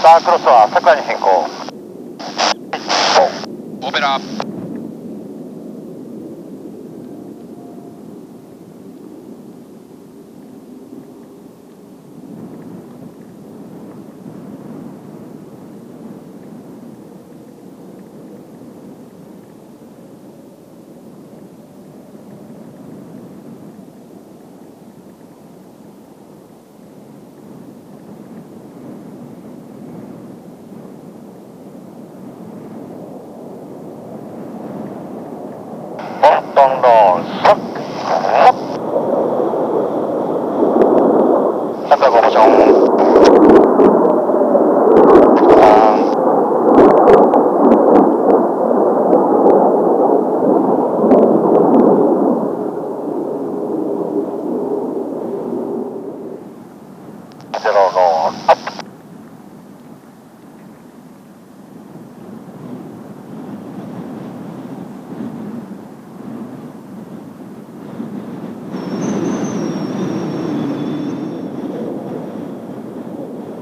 スタークロスは桜に変更。オペラ。どんどんサク桜5ポジションゼロのアップ。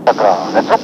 桜レッツゴー。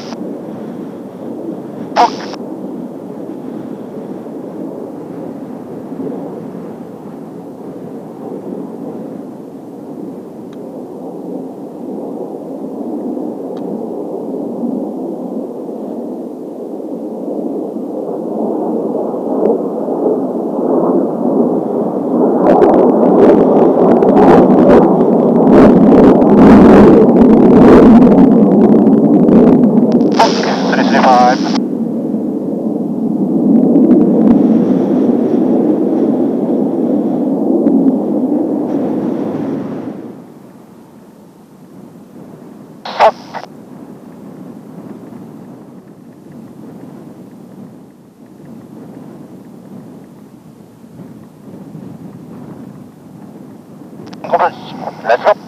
レッツゴー。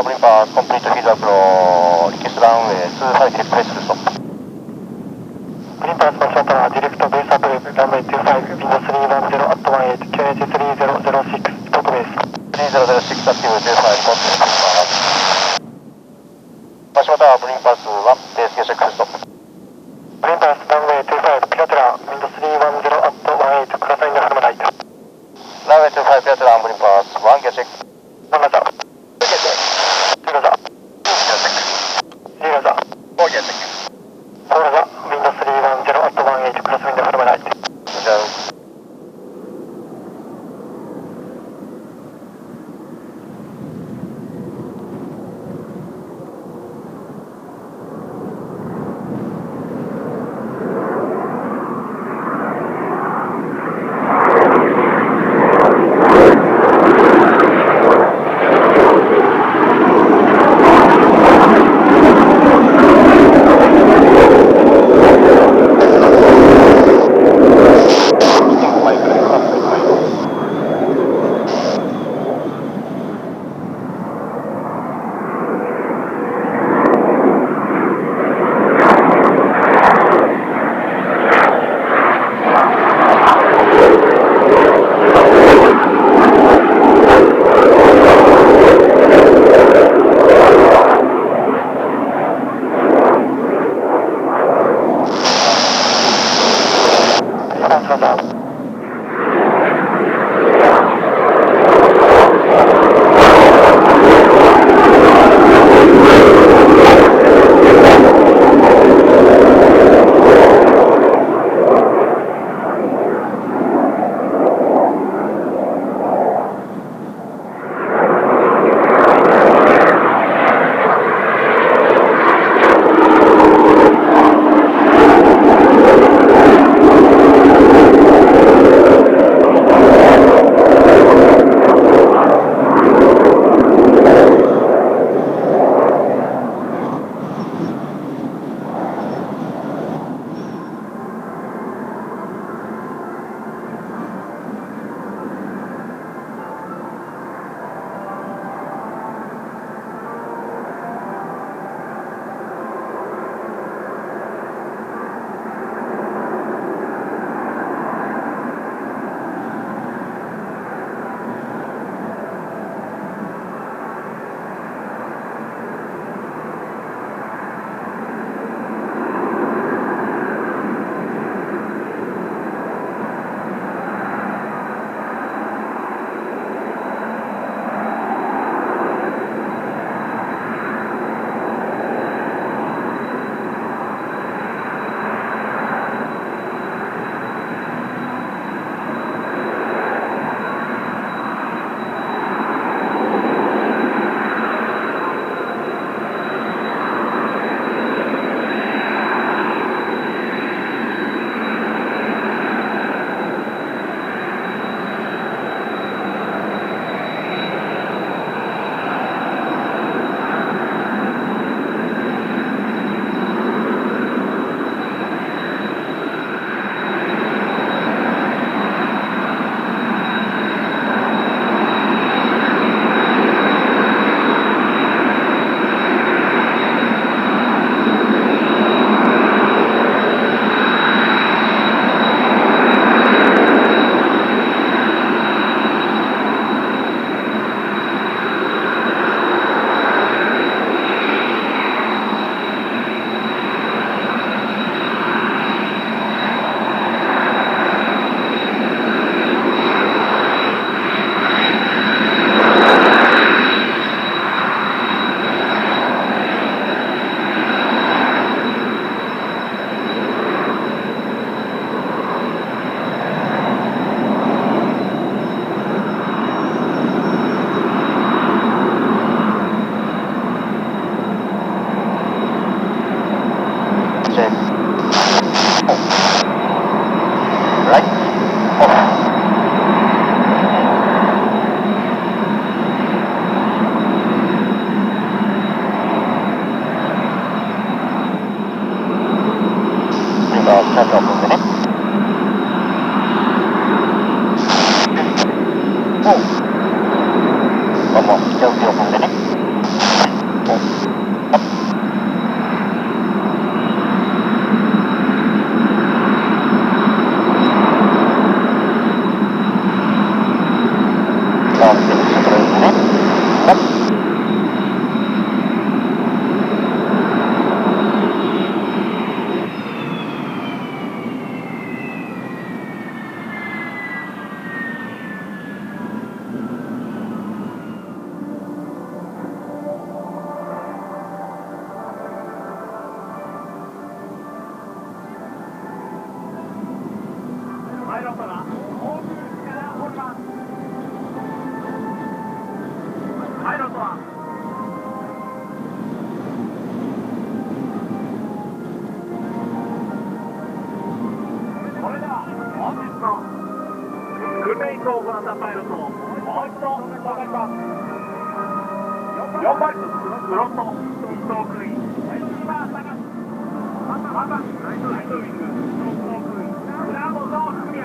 ブリンパーコンプリートフィードアップローリキスランウェイ25テックレスルストップ。ブリンパースパションからディレクトベースアップランウェイ25ビンド310アット18 QH3006 ポートベース3006アクティブ15コンテンツパシモタワーブリンパース1ベースゲーションクルストップ。ブリンパースランウェイ25ピラテラビンド310アット18クロスインドフルムライト。ランウェイ25ピラテラブリンパース1ゲーション1ラザーどうも、一応踏んでね。パイロットが航空機から降ります。パイロットはそれでは本日の訓練飛行を行ったパイロットをもう一度紹介します。4番フロント1等空員今坂3番ライトウィング6等空員倉本文也。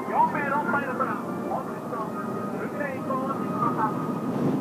4名のパイロットが本日の訓練飛行を実施しました。